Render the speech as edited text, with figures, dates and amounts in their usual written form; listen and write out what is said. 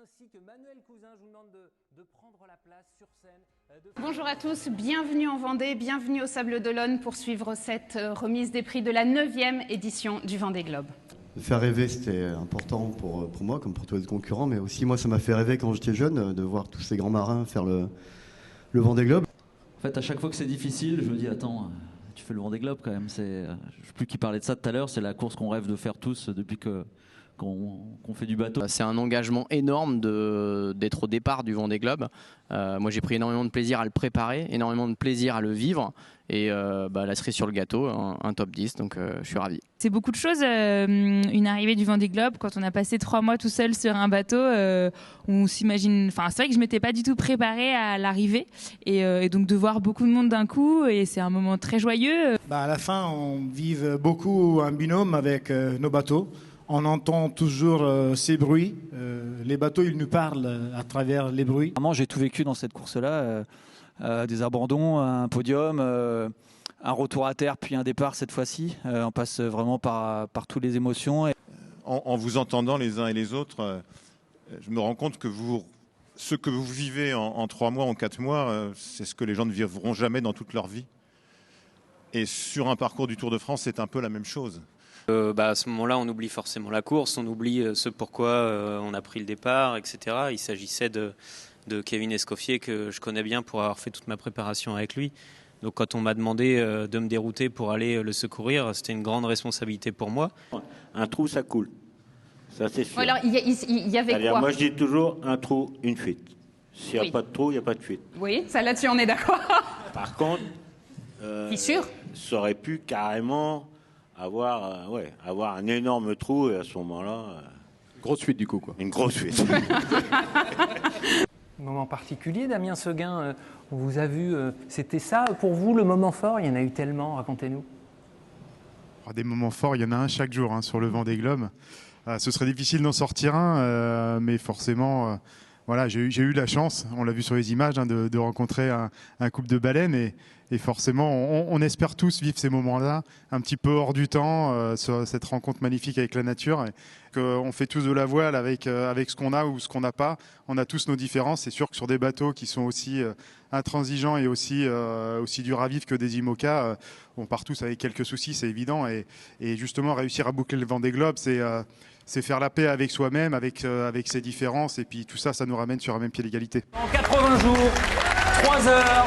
ainsi que Manuel Cousin. Je vous demande de prendre la place sur scène. Bonjour à tous, bienvenue en Vendée, bienvenue au Sables d'Olonne pour suivre cette remise des prix de la 9e édition du Vendée Globe. Faire rêver, c'était important pour moi, comme pour tous les concurrents, mais aussi moi, ça m'a fait rêver quand j'étais jeune, de voir tous ces grands marins faire le Vendée Globe. En fait, à chaque fois que c'est difficile, je me dis, attends, tu fais le Vendée Globe quand même. Je ne sais plus qui parlait de ça tout à l'heure, c'est la course qu'on rêve de faire tous depuis qu'on fait du bateau. C'est un engagement énorme d'être au départ du Vendée Globe. Moi, j'ai pris énormément de plaisir à le préparer, énormément de plaisir à le vivre. Et la cerise sur le gâteau, un top 10, donc je suis ravi. C'est beaucoup de choses, une arrivée du Vendée Globe. Quand on a passé 3 mois tout seul sur un bateau, on s'imagine... Enfin, c'est vrai que je ne m'étais pas du tout préparée à l'arrivée. Et donc de voir beaucoup de monde d'un coup, et c'est un moment très joyeux. À la fin, on vive beaucoup en binôme avec nos bateaux. On entend toujours ces bruits. Les bateaux, ils nous parlent à travers les bruits. Vraiment, j'ai tout vécu dans cette course-là. Des abandons, un podium, un retour à terre, puis un départ cette fois-ci. On passe vraiment par toutes les émotions. En vous entendant les uns et les autres, je me rends compte que ce que vous vivez en 3 mois, en 4 mois, c'est ce que les gens ne vivront jamais dans toute leur vie. Et sur un parcours du Tour de France, c'est un peu la même chose. À ce moment-là, on oublie forcément la course, on oublie ce pourquoi on a pris le départ, etc. Il s'agissait de Kevin Escoffier, que je connais bien pour avoir fait toute ma préparation avec lui. Donc quand on m'a demandé de me dérouter pour aller le secourir, c'était une grande responsabilité pour moi. Un trou, ça coule. Ça, c'est sûr. Alors, il y avait quoi? Moi, je dis toujours un trou, une fuite. S'il n'y a pas de trou, il n'y a pas de fuite. Oui, ça là-dessus, on est d'accord. Par contre, fissure, ça aurait pu carrément avoir un énorme trou, et à ce moment-là... Grosse fuite du coup, quoi. Une grosse fuite. Moment particulier, Damien Seguin, on vous a vu, c'était ça pour vous le moment fort? Il y en a eu tellement, racontez-nous. Des moments forts, il y en a un chaque jour sur le Vendée Globe. Ce serait difficile d'en sortir un, mais forcément, j'ai eu la chance, on l'a vu sur les images, de rencontrer un couple de baleines et forcément, on espère tous vivre ces moments-là, un petit peu hors du temps, cette rencontre magnifique avec la nature. On fait tous de la voile avec ce qu'on a ou ce qu'on n'a pas. On a tous nos différences. C'est sûr que sur des bateaux qui sont aussi intransigeants et aussi durs à vivre que des IMOCA, on part tous avec quelques soucis, c'est évident. Et justement, réussir à boucler le Vendée Globe, c'est faire la paix avec soi-même, avec ses différences. Et puis tout ça, ça nous ramène sur un même pied d'égalité. En 80 jours, 3 heures...